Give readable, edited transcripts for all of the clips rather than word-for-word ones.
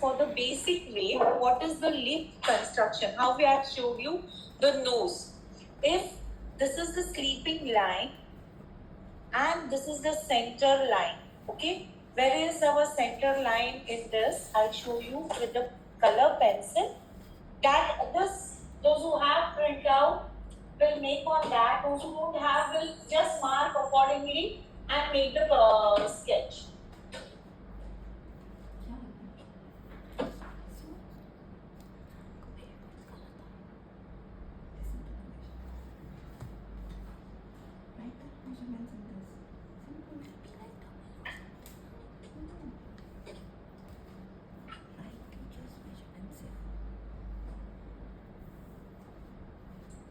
for the basic way, what is the lip construction? How we have showed you the nose. If this is the sleeping line and this is the center line, okay? Where is our center line in this? I'll show you with the color pencil. That those who have printout will make on that. Those who don't have will just mark accordingly and make the sketch.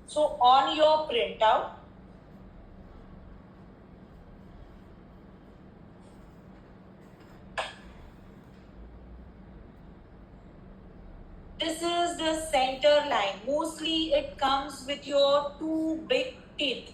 So on your printout, this is the center line. Mostly it comes with your two big teeth.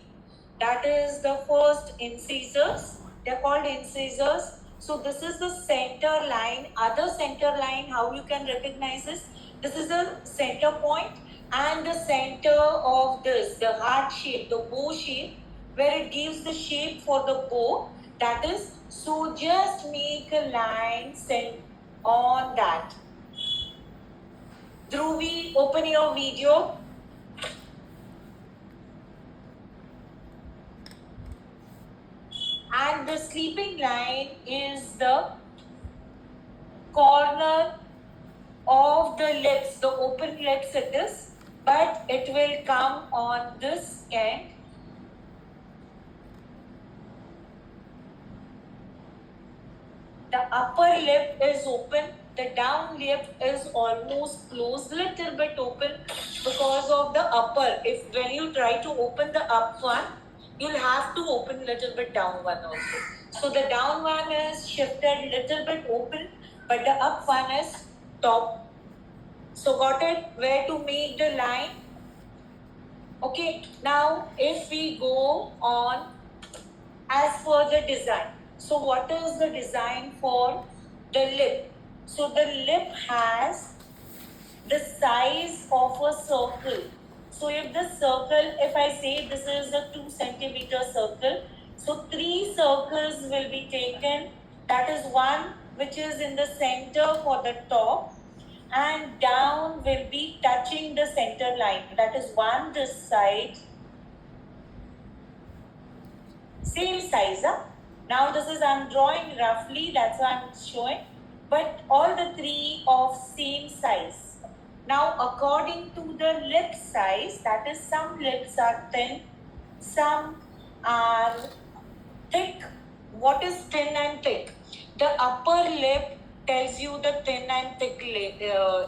That is the first incisors. They're called incisors. So this is the center line. Other center line, how you can recognize this? This is the center point and the center of this, the heart shape, the bow shape, where it gives the shape for the bow. That is, so just make a line on that. Dhruvi, open your video. And the sleeping line is the corner of the lips, the open lips it is, but it will come on this end. The upper lip is open, the down lip is almost closed, little bit open because of the upper. If when you try to open the up one, you'll have to open little bit down one also. So the down one is shifted little bit open, but the up one is top. So got it? Where to make the line? Okay, now if we go on as per the design. So what is the design for the lip? So the lip has the size of a circle. So if the circle, if I say this is a 2 centimeter circle, so 3 circles will be taken. That is one which is in the center for the top, and down will be touching the center line. That is one this side. Same size, huh? Now this is, I'm drawing roughly, that's why I'm showing. But all the three of same size. Now according to the lip size, that is some lips are thin, some are thick. What is thin and thick? The upper lip tells you the thin and thick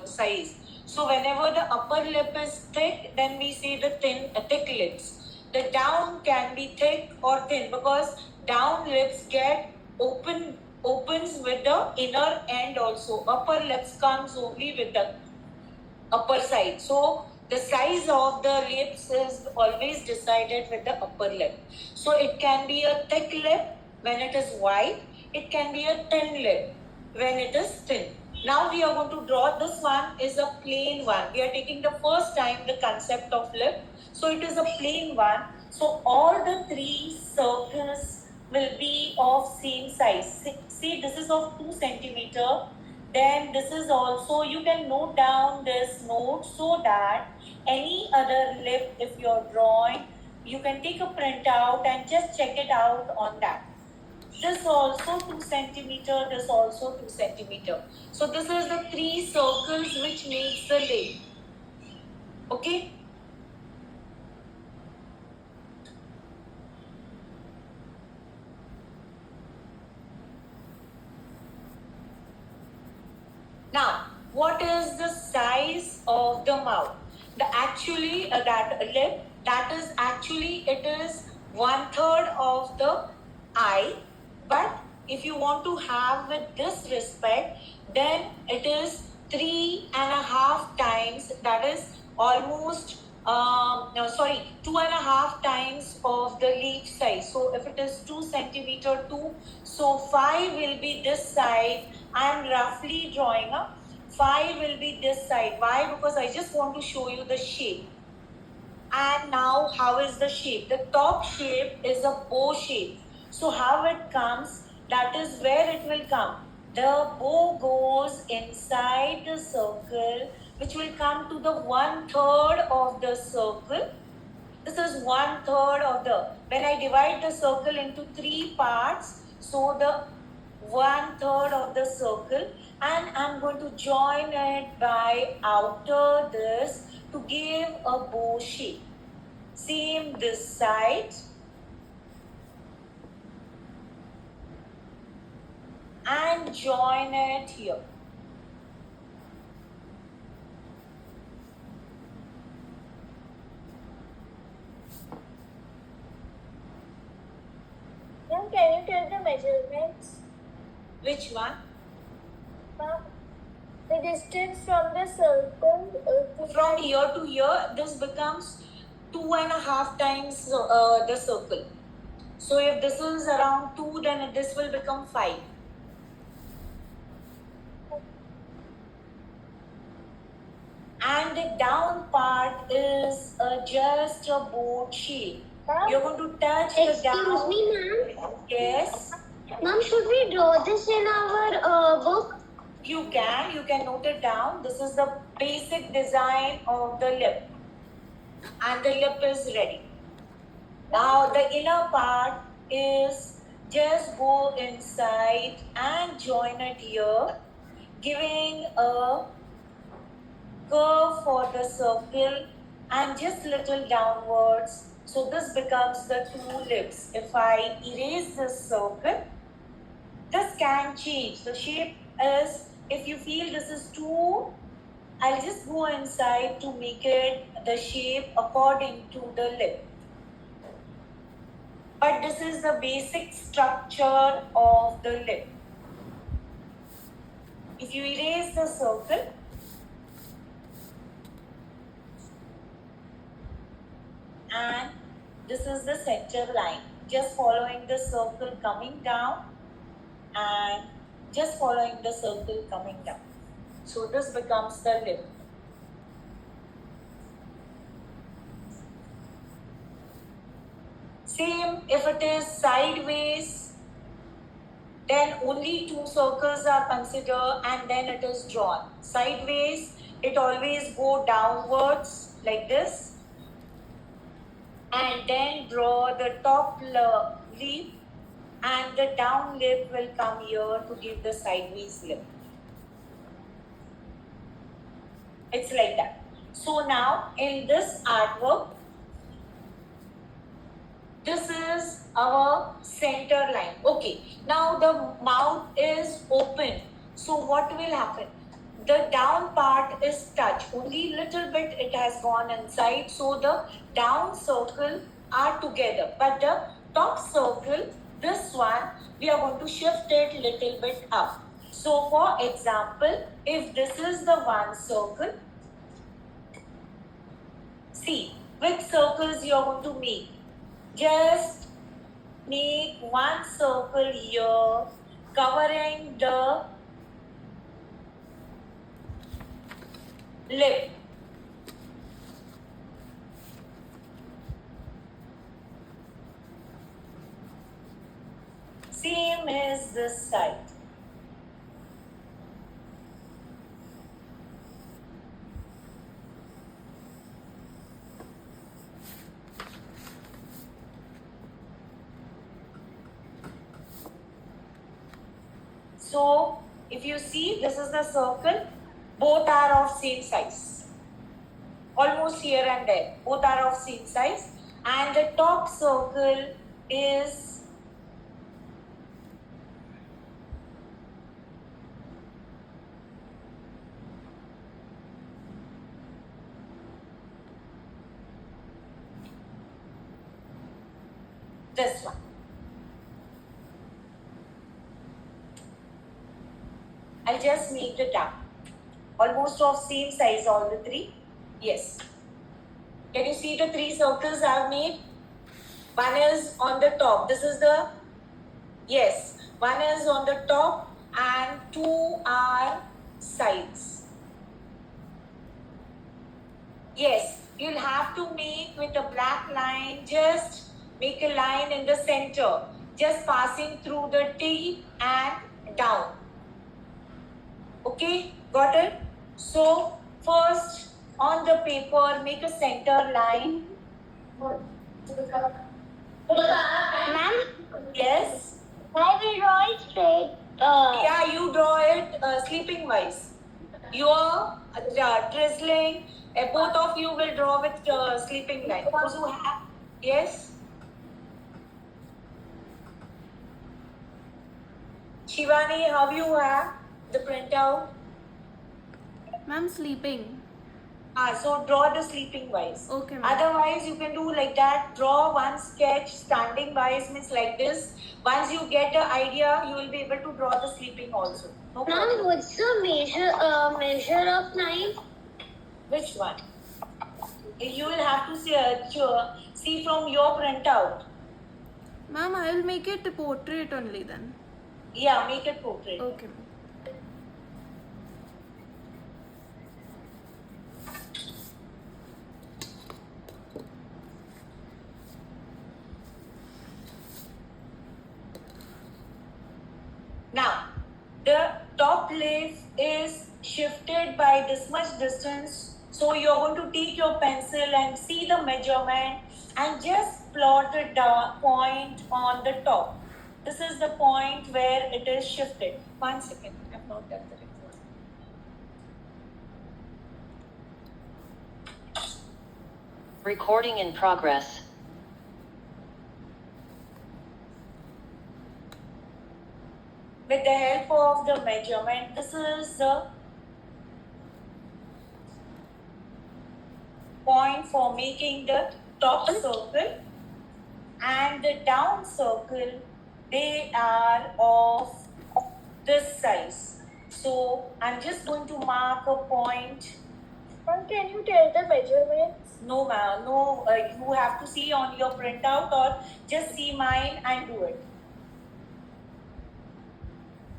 size. So whenever the upper lip is thick, then we say the thick lips. The down can be thick or thin because down lips get opens with the inner end also. Upper lips comes only with the upper side. So the size of the lips is always decided with the upper lip. So it can be a thick lip when it is wide. It can be a thin lip when it is thin. Now we are going to draw, this one is a plain one. We are taking the first time the concept of lip. So it is a plain one. So all the three circles will be of same size. See, this is of 2 centimeter. Then this is also, you can note down this note so that any other lip, if you're drawing, you can take a printout and just check it out on that. This also 2 centimeter, this also 2 centimeter. So this is the three circles which makes the lip. Okay. Now, what is the size of the mouth? Actually, that lip, that is actually, it is 1/3 of the eye. But if you want to have with this respect, then it is 3.5 times, that is almost, 2.5 times of the leaf size. So if it is 2 centimeter 2, so 5 will be this side. I am roughly drawing up 5 will be this side. Why? Because I just want to show you the shape. And now how is the shape? The top shape is a bow shape. So how it comes, that is where it will come. The bow goes inside the circle, which will come to the 1/3 of the circle. This is 1/3 of the, when I divide the circle into 3 parts, so the 1/3 of the circle, and I'm going to join it by outer this to give a bow shape. Same this side. And join it here. Ma'am, can you tell the measurements? Which one? The distance from the circle From here to here, this becomes 2.5 times the circle. So if this is around 2, then this will become 5. And the down part is just a boat shape. You're going to touch the down. Excuse me, ma'am. Yes. Ma'am, should we draw this in our book? You can note it down. This is the basic design of the lip. And the lip is ready. Now the inner part is just go inside and join it here, giving a curve for the circle and just little downwards. So this becomes the 2 lips. If I erase this circle, this can change. The shape is, if you feel this is too, I'll just go inside to make it the shape according to the lip. But this is the basic structure of the lip. If you erase the circle, and this is the center line, just following the circle coming down and just following the circle coming down. So this becomes the lip. Same if it is sideways, then only 2 circles are considered and then it is drawn. Sideways, it always go downwards like this and then draw the top lip and the down lip will come here to give the sideways lip. It's like that. So now in this artwork, this is our center line. Okay, now the mouth is open. So what will happen? The down part is touched. Only little bit it has gone inside. So the down circle are together. But the top circle, this one, we are going to shift it little bit up. So for example, if this is the one circle, see which circles you are going to make. Just make one circle here covering the lip. Same as this side. So if you see, this is the circle, both are of same size. Almost here and there, both are of same size. And the top circle is this one. I'll just make it up. Almost of same size, all the 3. Yes. Can you see the 3 circles I've made? One is on the top. This is the, yes, one is on the top and 2 are sides. Yes, you'll have to make with a black line, just make a line in the center, just passing through the T and down. Okay, got it? So, first on the paper, make a center line. Ma'am, Yes. I will draw it straight. Yeah, you draw it sleeping wise. You are drizzling. Both of you will draw with sleeping line. Those who have, yes. Shivani, how you have the printout? Ma'am, sleeping. So draw the sleeping wise. Okay, ma'am. Otherwise, you can do like that. Draw one sketch standing wise, means like this. Once you get the idea, you will be able to draw the sleeping also. No Ma'am, problem. what's the measure of 9? Which one? You will have to see from your printout. Ma'am, I will make it a portrait only then. Yeah, make it portrait. Okay, ma'am. Now, the top leaf is shifted by this much distance. So you're going to take your pencil and see the measurement and just plot a point on the top. This is the point where it is shifted. 1 second, I've not done the report. Recording in progress. With the help of the measurement, this is the point for making the top circle and the down circle. They are of this size. So I'm just going to mark a point. Can you tell the measurements? No, ma'am, no, you have to see on your printout or just see mine and do it.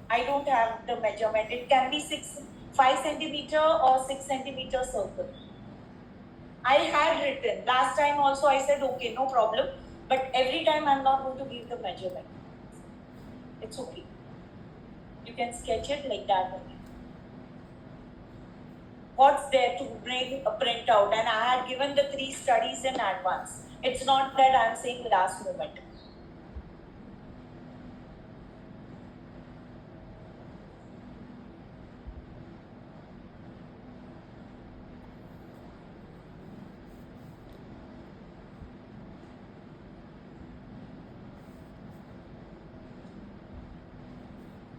I don't have the measurement. It can be 5 centimeter or 6 centimeter circle. I had written last time also. I said okay, no problem. But every time I'm not going to give the measurement. It's okay. You can sketch it like that only. What's there to bring a printout? And I had given the 3 studies in advance. It's not that I'm saying last moment.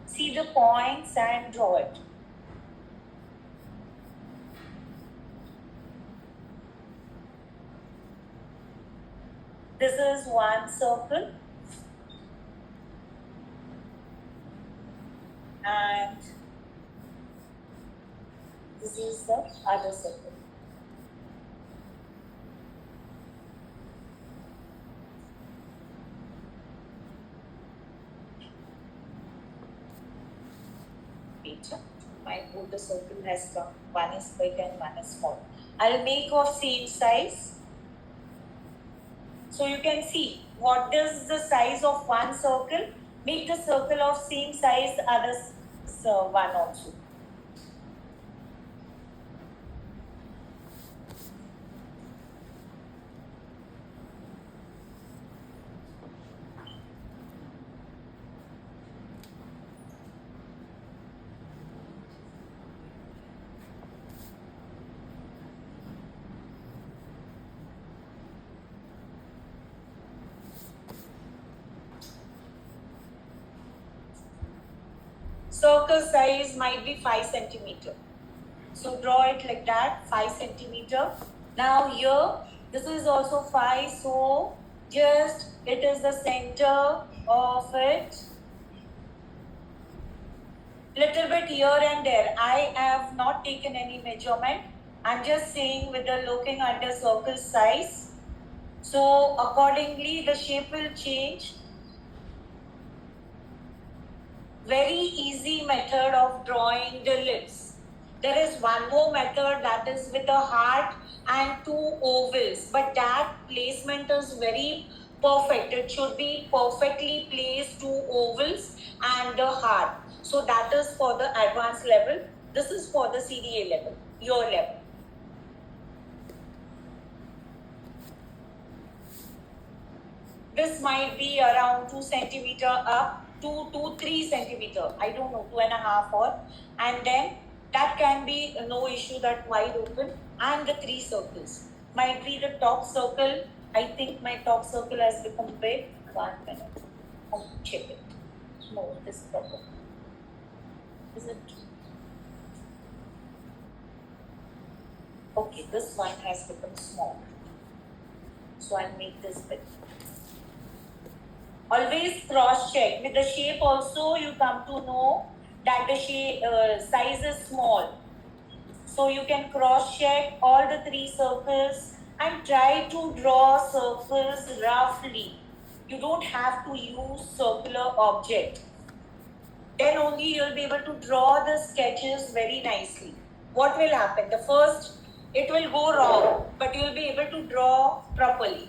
See the points and draw it. This is one circle and this is the other circle. Both the circle has come. One is big and one is small. I'll make of same size. So you can see what is the size of one circle. Make the circle of same size other one also. Circle size might be 5 centimeter. So draw it like that, 5 centimeter. Now here, this is also 5. So just it is the center of it. Little bit here and there. I have not taken any measurement. I'm just saying with the looking at the circle size. So accordingly, the shape will change. Very easy method of drawing the lips. There is one more method that is with a heart and two ovals, but that placement is very perfect. It should be perfectly placed, two ovals and the heart. So that is for the advanced level. This is for the CDA level, your level. This might be around 2 centimeter up, 2 to 3 centimeter. I don't know, 2.5 or, and then that can be no issue, that wide open, and the 3 circles. Might be the top circle. I think my top circle has become big. 1 minute. I'll check it. No, this proper. Is it? Okay, this one has become small. So I'll make this big. Always cross check with the shape also. You come to know that the shape size is small, so you can cross check all the 3 circles and try to draw circles roughly. You don't have to use circular object. Then only you'll be able to draw the sketches very nicely. What will happen? The first, it will go wrong, but you'll be able to draw properly.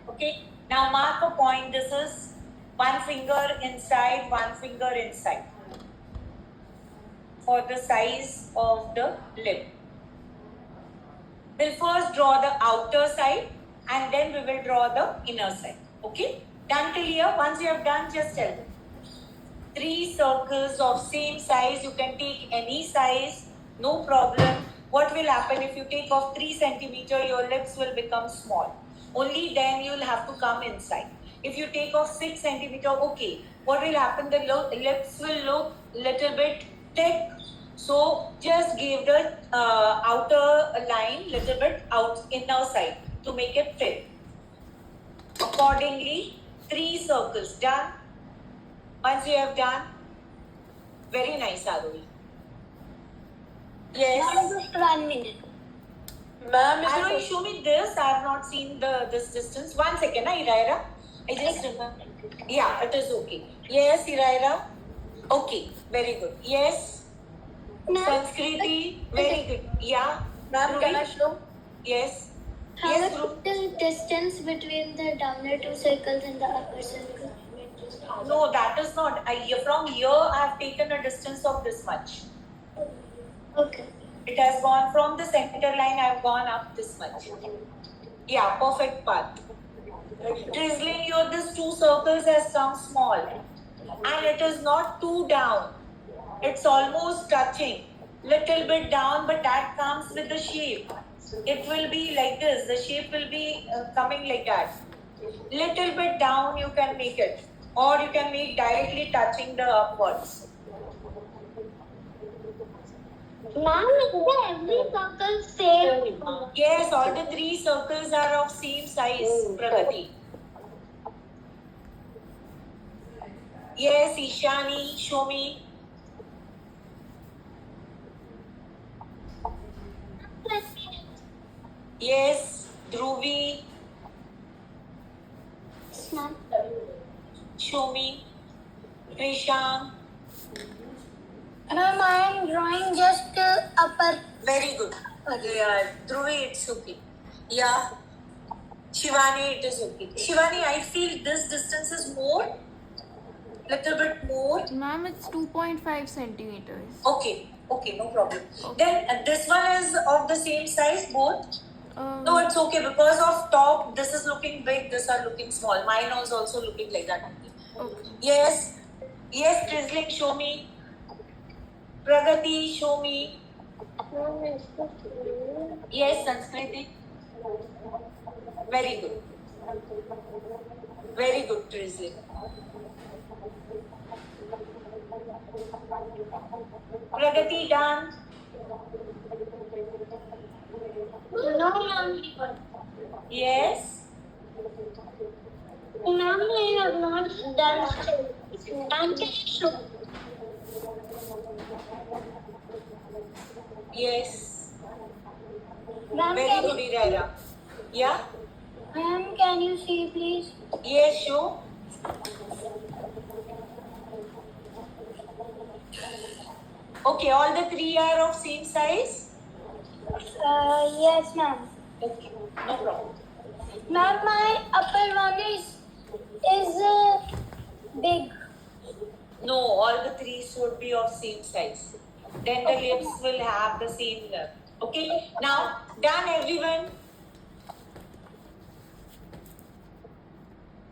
Okay, now mark a point. This is 1 finger inside, 1 finger inside for the size of the lip. We'll first draw the outer side and then we will draw the inner side. Okay, done till here? Once you have done, just tell them. 3 circles of same size. You can take any size, no problem. What will happen if you take off 3 centimeter? Your lips will become small. Only then you'll have to come inside. If you take off 6 centimeter, okay. What will happen? The lips will look little bit thick. So just give the outer line little bit out inner side to make it thick. Accordingly, 3 circles done. Once you have done, very nice, Aruli. Yes. Just 1 minute. Ma'am, Aruli, show me this. I have not seen this distance. 1 second, Iraira. I just remember. Yeah, it is okay. Yes, Iraira. Okay, very good. Yes. Sanskriti, very good. Yeah. Ma'am, can I show? Yes. How Yes, is Dhruv. the distance between the downer 2 circles and the upper circle? No, that is not. From here, I have taken a distance of this much. Okay. It has gone from the center line, I have gone up this much. Yeah, perfect path. Drizzling here, this 2 circles has come small. And it is not too down. It's almost touching. Little bit down, but that comes with the shape. It will be like this. The shape will be coming like that. Little bit down you can make it. Or you can make directly touching the upwards. Ma'am, is every circle same? Yes, all the 3 circles are of same size, Pragati. Yes, Ishani, show me. Yes, Dhruvi, Ma'am. show me. Trisham, Ma'am, I am drawing just upper. very good. Yeah, Dhruvi, it's okay. Yeah. Shivani, it is okay. Shivani, I feel this distance is more. Little bit more. Ma'am, it's 2.5 centimeters. Okay, no problem. Then this one is of the same size, both? No, it's okay because of top, this is looking big, this are looking small. Mine is also looking like that only. Okay. Yes, Drizzling, show me. Pragati, show me. Yes, Sanskriti. Very good. Very good, Drizzling. Pragati, done. No, ma'am. Yes. No, Ma'am, I have not done so. Ma'am, can you show? Yes. Ma'am, Very good, Iraira. Yeah? Ma'am, can you see, please? Yes, show. Okay, all the three are of same size? Yes, ma'am. Okay, no problem. Ma'am, my upper one is big. No, all the three should be of same size. Then the lips will have the same length. Okay, now done everyone?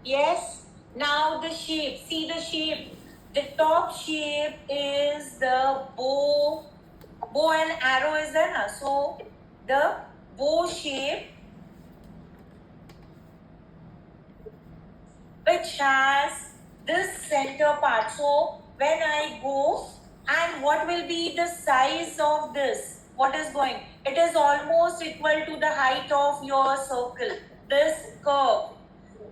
Yes. Now the shape. See the shape. The top shape is the bow. Bow and arrow is there na? So the bow shape, which has this center part. So when I go, and what will be the size of this? What is going? It is almost equal to the height of your circle. This curve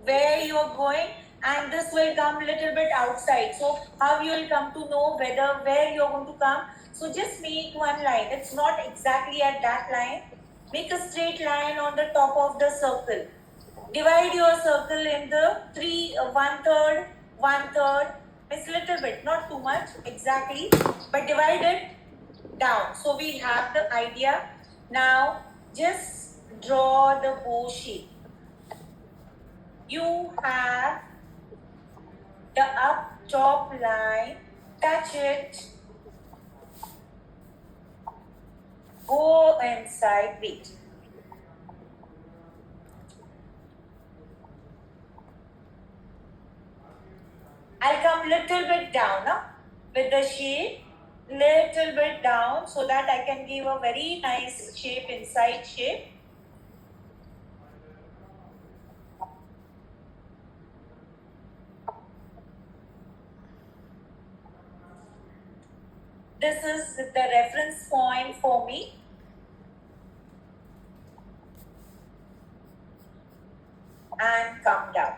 where you are going, and this will come little bit outside. So how you will come to know where you are going to come? So just make one line. It's not exactly at that line. Make a straight line on the top of the circle. Divide your circle in the three, one third, one third. It's little bit, not too much exactly, but divide it down. So we have the idea. Now just draw the bow shape. You have the up top line, touch it, go inside, wait. I'll come little bit down with the shape, little bit down so that I can give a very nice shape, inside shape. This is the reference point for me. And come down.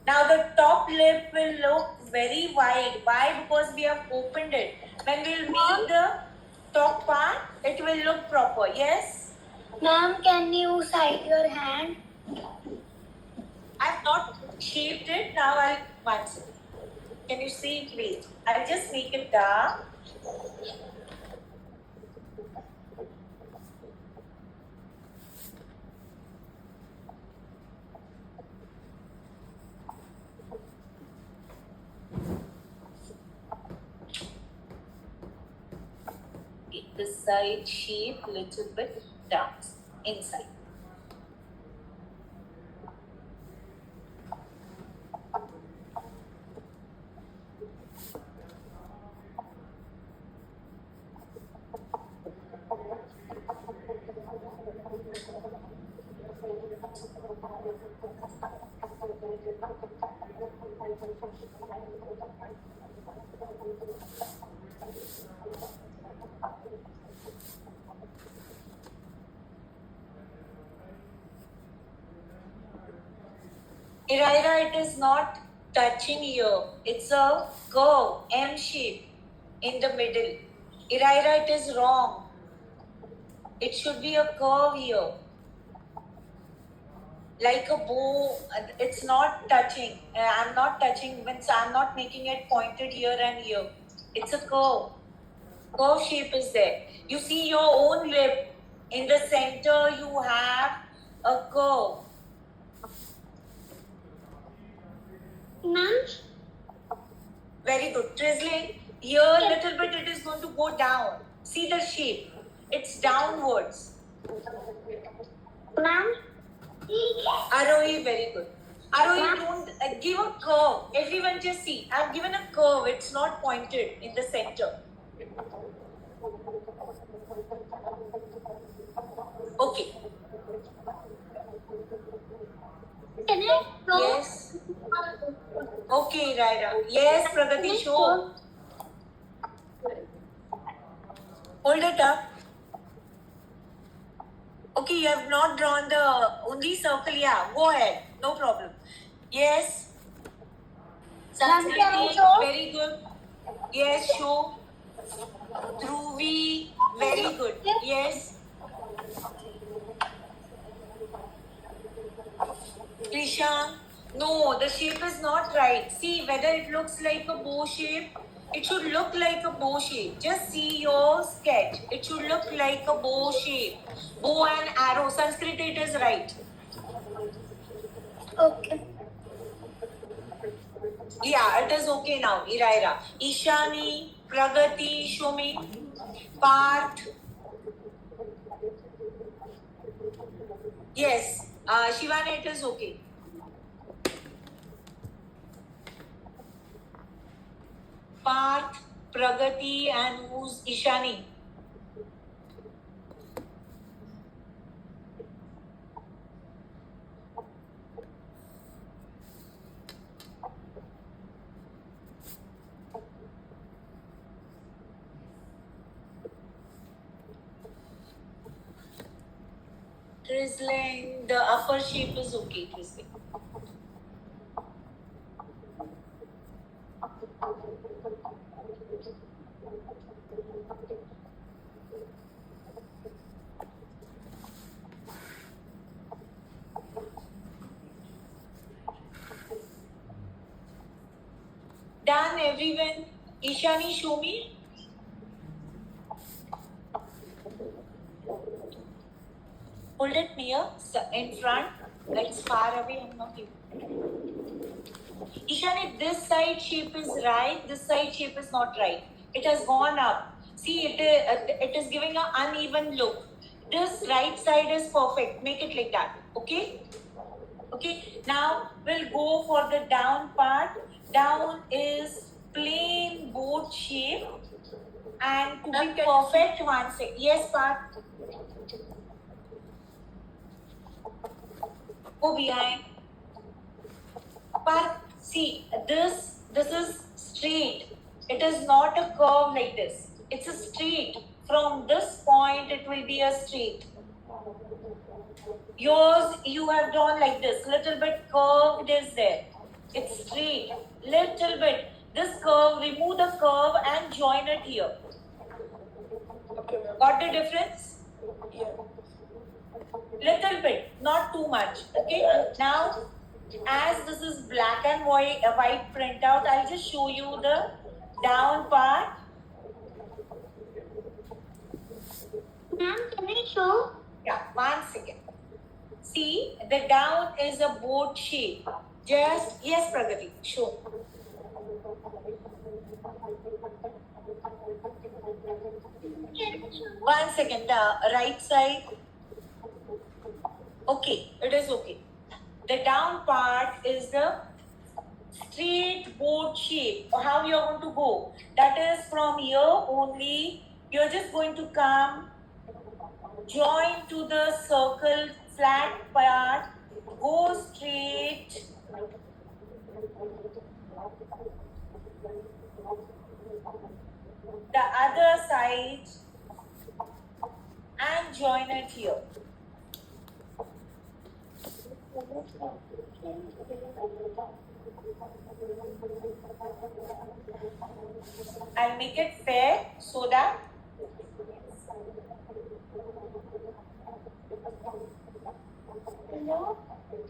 Now the top lip will look very wide. Why? Because we have opened it. When we'll make the top part, it will look proper. Yes? Ma'am, can you side your hand? I've not shaped it. Now I'll once. Can you see it? Wait. I'll just make it dark. The side shape little bit down inside. Iraira, it is not touching here. It's a curve, M shape in the middle. Iraira, it is wrong. It should be a curve here. Like a bow, it's not touching. I'm not touching, means I'm not making it pointed here and here. It's a curve. Curve shape is there. You see your own lip. In the center, you have a curve. Ma'am? Very good. Drizzling. Here, little bit, it is going to go down. See the shape. It's downwards. Ma'am? Arohi, very good. Arohi, don't give a curve. Everyone just see. I've given a curve. It's not pointed in the center. Okay. Can I show? Yes. Okay, Raira. Yes, Pragati, show. Hold it up. Okay, you have not drawn the only circle. Yeah, go ahead. No problem. Yes. Ma'am, can I Sanskriti, show? very good. Yes, show. Dhruvi, very good. Yes. Krisha, no, the shape is not right. See whether it looks like a bow shape. It should look like a bow shape. Just see your sketch. It should look like a bow shape. Bow and arrow. Sanskrit, it is right. Okay. Yeah, it is okay now. Iraira. Ishani, Pragati, show me. Parth. Yes. Shivani, it is okay. Parth, Pragati, and who's Ishani? Drizzling, the upper shape is okay, drizzling. Done, everyone. Ishani, show me. Hold it near, in front. It's far away. I'm not able. Ishani, this side shape is right. This side shape is not right. It has gone up. See, it is giving an uneven look. This right side is perfect. Make it like that. Okay? Okay. Now we'll go for the down part. Down is plain boat shape. And to be perfect, one second. Yes, part. Go behind. But see, this is straight. It is not a curve like this. It's a straight. From this point, it will be a straight. Yours, you have drawn like this. Little bit curved is there. It's straight. Little bit. This curve, remove the curve and join it here. Got the difference? Little bit, not too much. Okay. Now, as this is black and white printout, I'll just show you the down part. Ma'am, can I show? Yeah, 1 second. See, the down is a boat shape. Just, yes, Pragati, show. Can I show? 1 second, the right side. Okay, it is okay. The down part is the straight boat shape. How you're going to go? That is from here only. You're just going to come, join to the circle flat part, go straight. The other side and join it here. I'll make it fair so that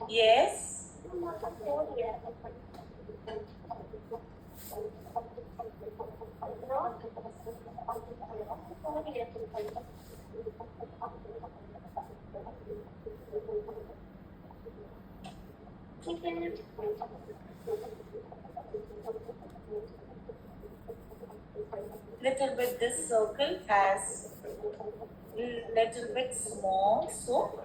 yes. Little bit this circle has little bit small, so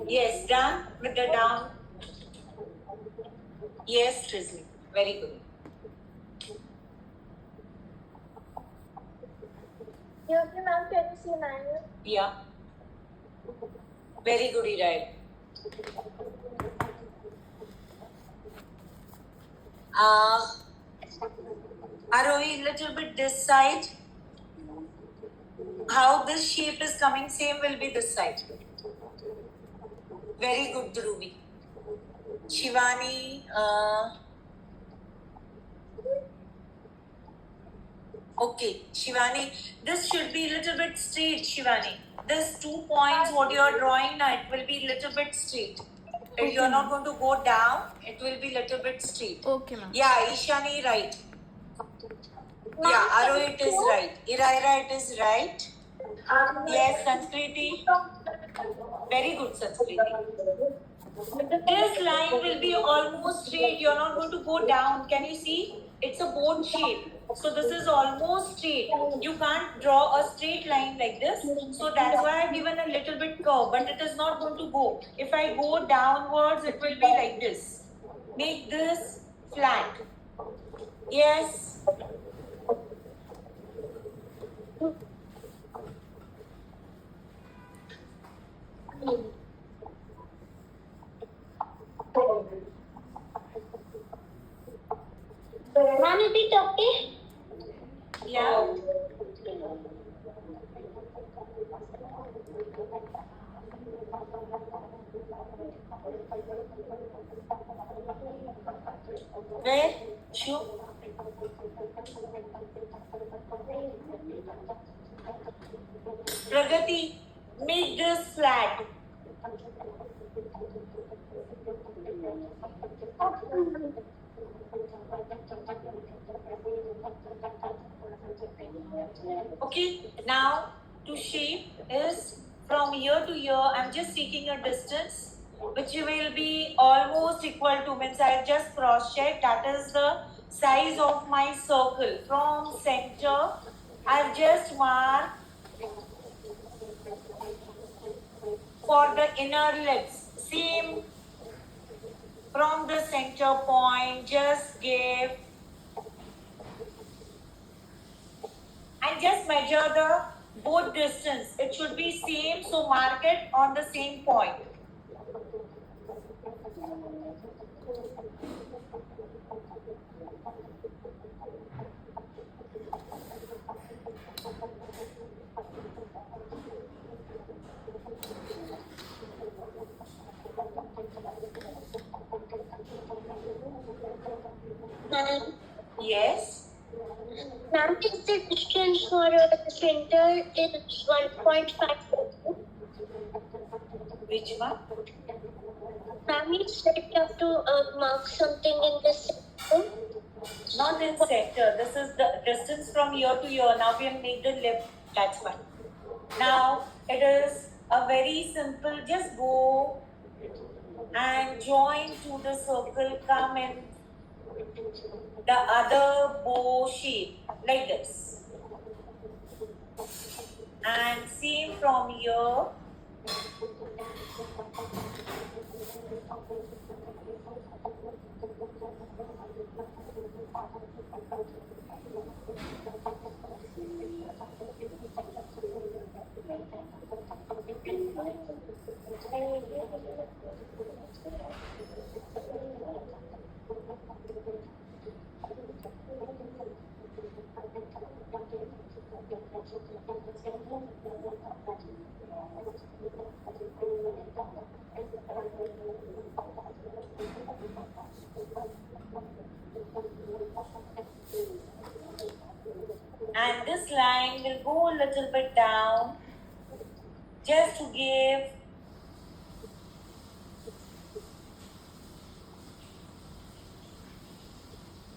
Yes, done with the down. Yes, Drizzly. Very good. Okay, ma'am, can you see mine? Yeah. Very good, right. Arohi, little bit this side. How this shape is coming, same will be this side. Very good, Dhruvi. Shivani, okay, Shivani, this should be a little bit straight, Shivani. This 2 points, what you are drawing now, it will be little bit straight. Okay, You are not ma'am. going to go down, it will be little bit straight. Okay, ma'am. Yeah, Ishani, right. Yeah, Arohi, it is right. Iraira, it is right. Yes, Sanskriti. Very good, Sanskriti. This line will be almost straight. You're not going to go down. Can you see? It's a boat shape. So this is almost straight. You can't draw a straight line like this. So that's why I've given a little bit curve, but it is not going to go. If I go downwards, it will be like this. Make this flat. Yes. Ma'am, is it okay? Yeah. Where? Sure. Pragati, make this flat. Okay, now to shape is from here to here, I'm just taking a distance which will be almost equal to, means I'll just cross check, that is the size of my circle. From center, I've just marked for the inner lips. Same from the center point, just give and just measure the both distance. It should be same, so mark it on the same point. Yes. Ma'am, is the distance for the center is 1.5? Which one? Ma'am, you said you have to mark something in the center. Not in center. This is the distance from here to here. Now we have made the lip. That's fine. Now it is a very simple. Just go and join to the circle. Come in the other bow shape like this. And same from here. And this line will go a little bit down just to give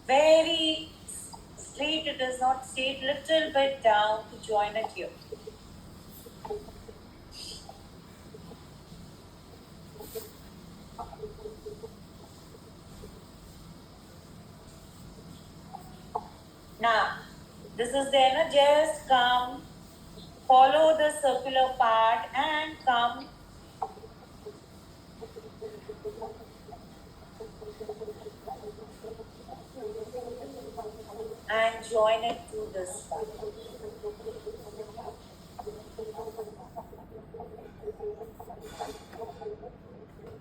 very straight. It is not straight, little bit down to join it here. Now This is there, na? Just come, follow the circular part and come. And join it to this part.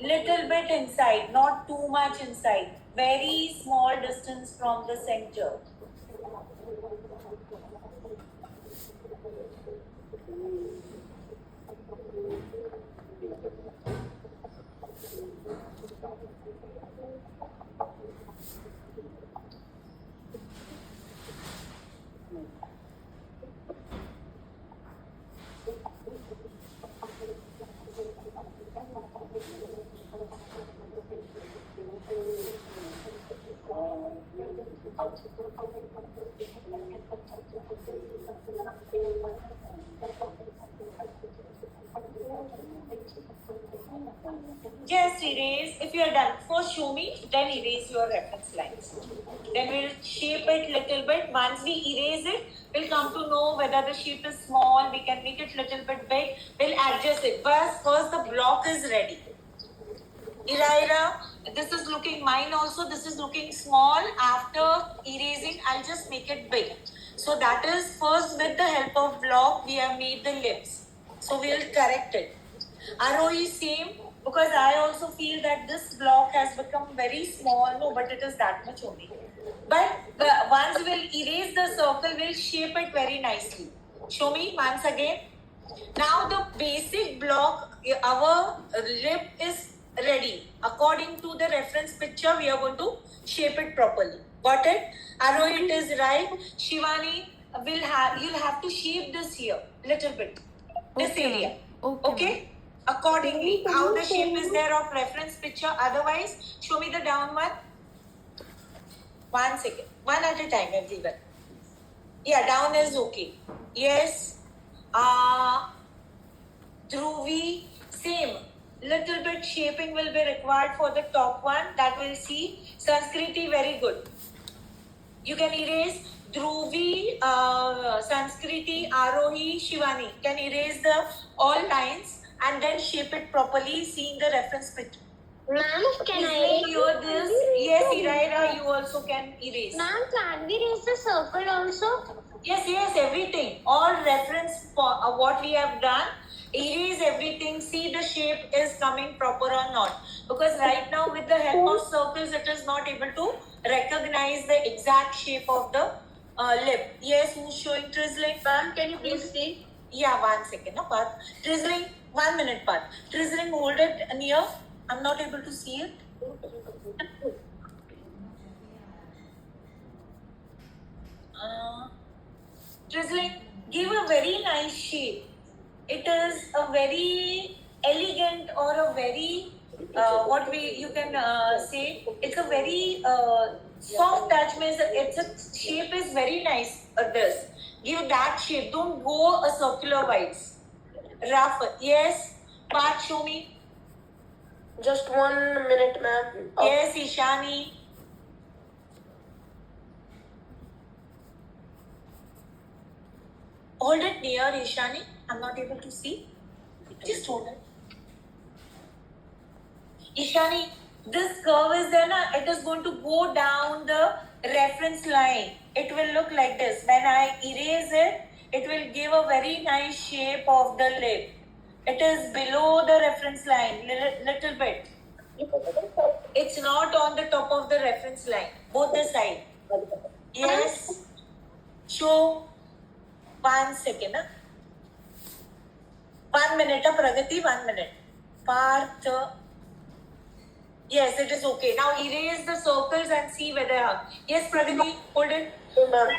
Little bit inside, not too much inside. Very small distance from the center. Just erase. If you are done, first show me, then erase your reference lines. Then we'll shape it little bit. Once we erase it, we'll come to know whether the shape is small. We can make it little bit big. We'll adjust it. But first the block is ready. Iraira, this is looking, mine also, this is looking small. After erasing, I'll just make it big. So that is first with the help of block, we have made the lips. So we'll correct it. Arohi same, because I also feel that this block has become very small. No, but it is that much only. But once we'll erase the circle, we'll shape it very nicely. Show me once again. Now the basic block, our lip is ready. According to the reference picture, we are going to shape it properly. Got it? Arohi, it is right. Shivani, you'll have to shape this here little bit. This Okay, area. ma'am. Okay, Okay? Accordingly, how the shape is there of reference picture. Otherwise, show me the down one. 1 second. One at a time, everyone. Yeah, down is okay. Yes. Dhruvi, same. Little bit shaping will be required for the top one. That we'll see. Sanskriti, very good. You can erase Dhruvi, Sanskriti, Arohi, Shivani. Can erase the all lines and then shape it properly, seeing the reference picture. Ma'am, can I Isn't erase your this? Yes, Iraira, you also can erase. Ma'am, can we erase the circle also? Yes, everything. All reference for what we have done. Erase everything. See the shape is coming proper or not. Because right now with the help of circles, it is not able to recognize the exact shape of the lip. Yes, who's showing drizzling? Ma'am, can you please see? Yeah, 1 second. No, Parth. Drizzling, 1 minute, Parth. Drizzling, hold it near. I'm not able to see it. Drizzling, give a very nice shape. It is a very elegant or a very what we you can say. It's a very soft touch. Means it's a shape is very nice. This give that shape. Don't go a circular wise. Rough. Yes. Part show me. Just 1 minute, ma'am. Yes, Ishani. Hold it near, Ishani. I'm not able to see. Just hold it. Ishani, this curve is there, na? It is going to go down the reference line. It will look like this. When I erase it, it will give a very nice shape of the lip. It is below the reference line, little bit. It's not on the top of the reference line, both the side. Yes. Show 1 second. 1 minute, Pragati, 1 minute. Parth. Yes, it is okay. Now erase the circles and see whether. Yes, Pragati, hold it.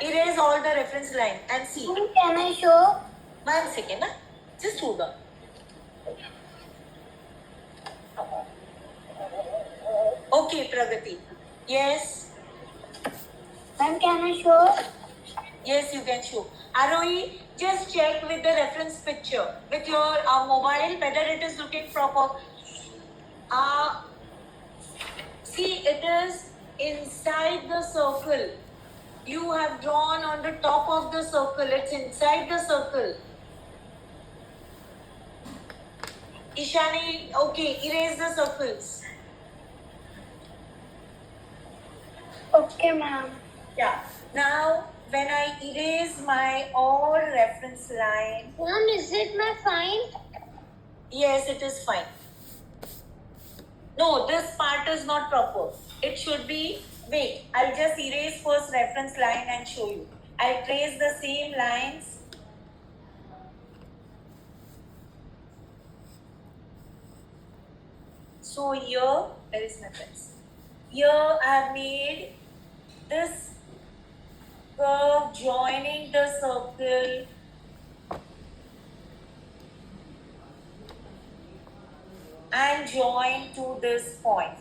Erase all the reference line and see. Can I show? 1 second. Just hold on. Okay, Pragati. Yes. Ma'am, can I show? Yes, you can show. Arohi, just check with the reference picture with your mobile whether it is looking proper. See, it is inside the circle. You have drawn on the top of the circle. It's inside the circle. Ishani, okay, erase the circles. Okay, ma'am. Yeah. Now, when I erase my all reference line, Ma'am, is it my fine? yes, it is fine. No, this part is not proper. It should be, wait, I'll just erase first reference line and show you. I'll trace the same lines. So here, where is my pencil? Here I have made this curve joining the circle and join to this point.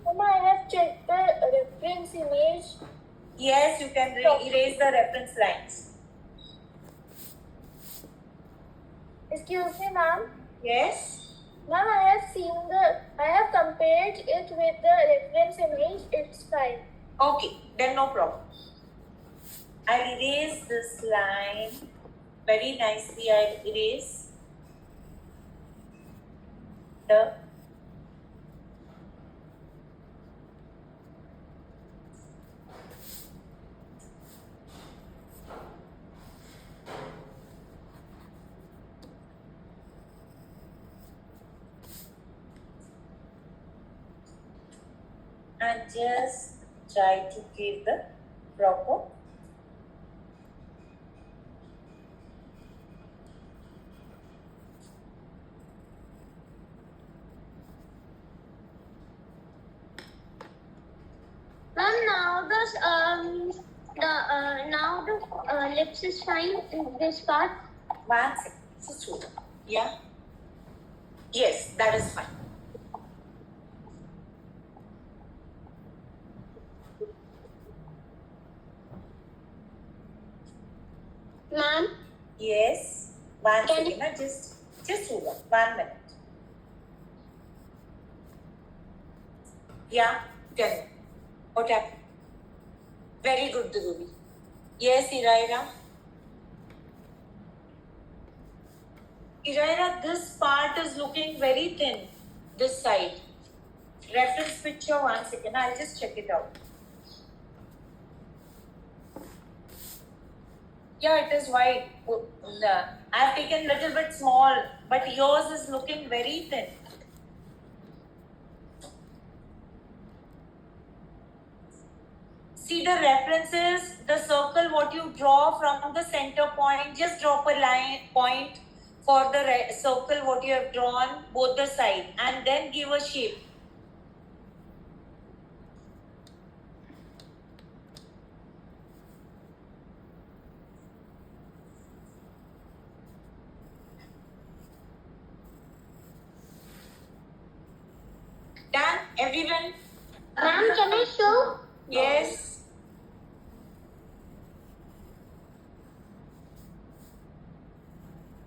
Mama, I have checked the reference image. Yes, you can erase the reference lines. Excuse me, ma'am. Yes? Ma'am, I have compared it with the reference image. It's fine. Okay, then no problem. I'll erase this line very nicely. I'll erase the and just try to give the proper Ma'am, now the lips is fine in this part. one second. Just hold on. Yeah? Yes, that is fine. Ma'am, Yes. One Can second. Now just hold on. 1 minute. Yeah, tell me. What happened? Very good, Dhruvi. Yes, Iraira. Iraira, this part is looking very thin. This side. Reference picture, 1 second. I'll just check it out. Yeah, it is white. I've taken little bit small, but yours is looking very thin. See the references, the circle what you draw from the center point, just drop a line point for the circle what you have drawn both the side and then give a shape. Done, everyone? ma'am, can I show? Yes.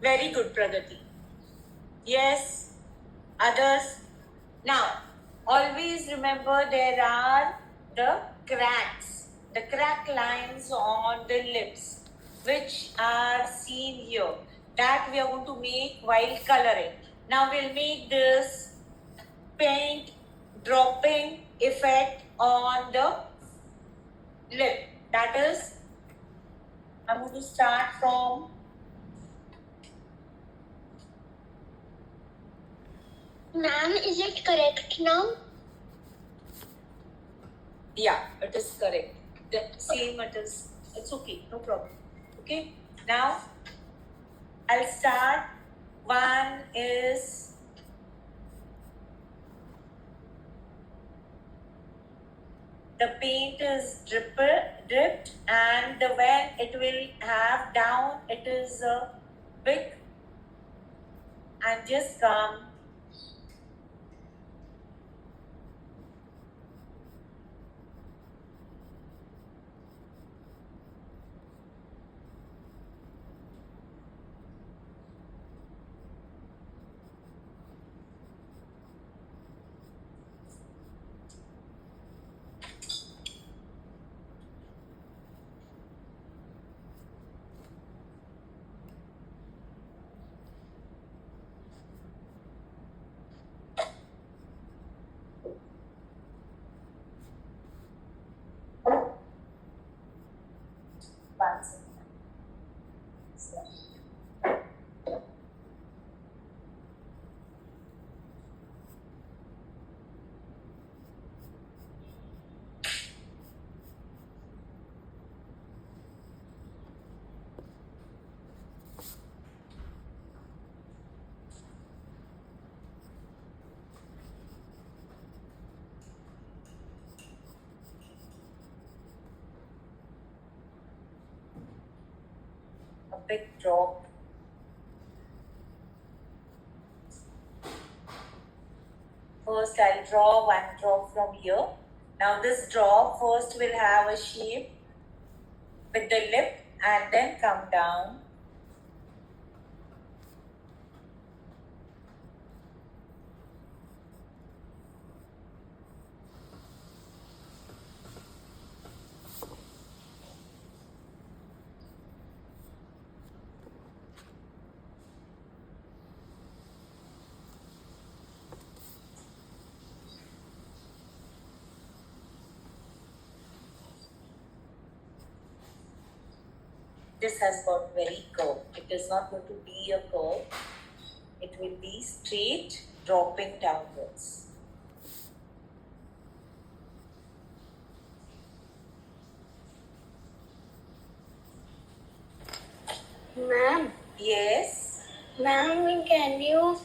Very good, Pragati. Yes. Others. Now, always remember there are the cracks, the crack lines on the lips, which are seen here. That we are going to make while coloring. Now we'll make this paint dropping effect on the lip. That is, I'm going to start from Ma'am, is it correct now? yeah, it is correct. The same it is. It's okay, no problem. Okay, now I'll start. One is the paint is dripped, and the when it will have down, it is big and just come. big drop. First, I'll draw one drop from here. Now, this drop first will have a shape with the lip and then come down. This has got very curve. It is not going to be a curve. It will be straight, dropping downwards. Ma'am, Yes. ma'am, can you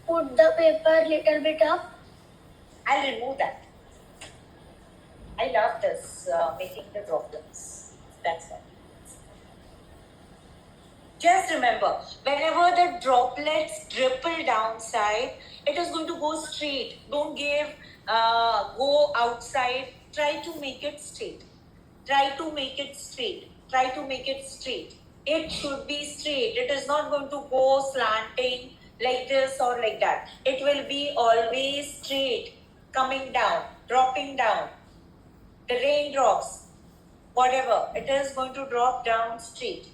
put the paper little bit up? I'll remove that. I love this, making the droplets. That's all. Just remember, whenever the droplets dribble downside, it is going to go straight. Don't go outside. Try to make it straight. Try to make it straight. Try to make it straight. It should be straight. It is not going to go slanting like this or like that. It will be always straight, coming down, dropping down. The raindrops, whatever, it is going to drop down straight.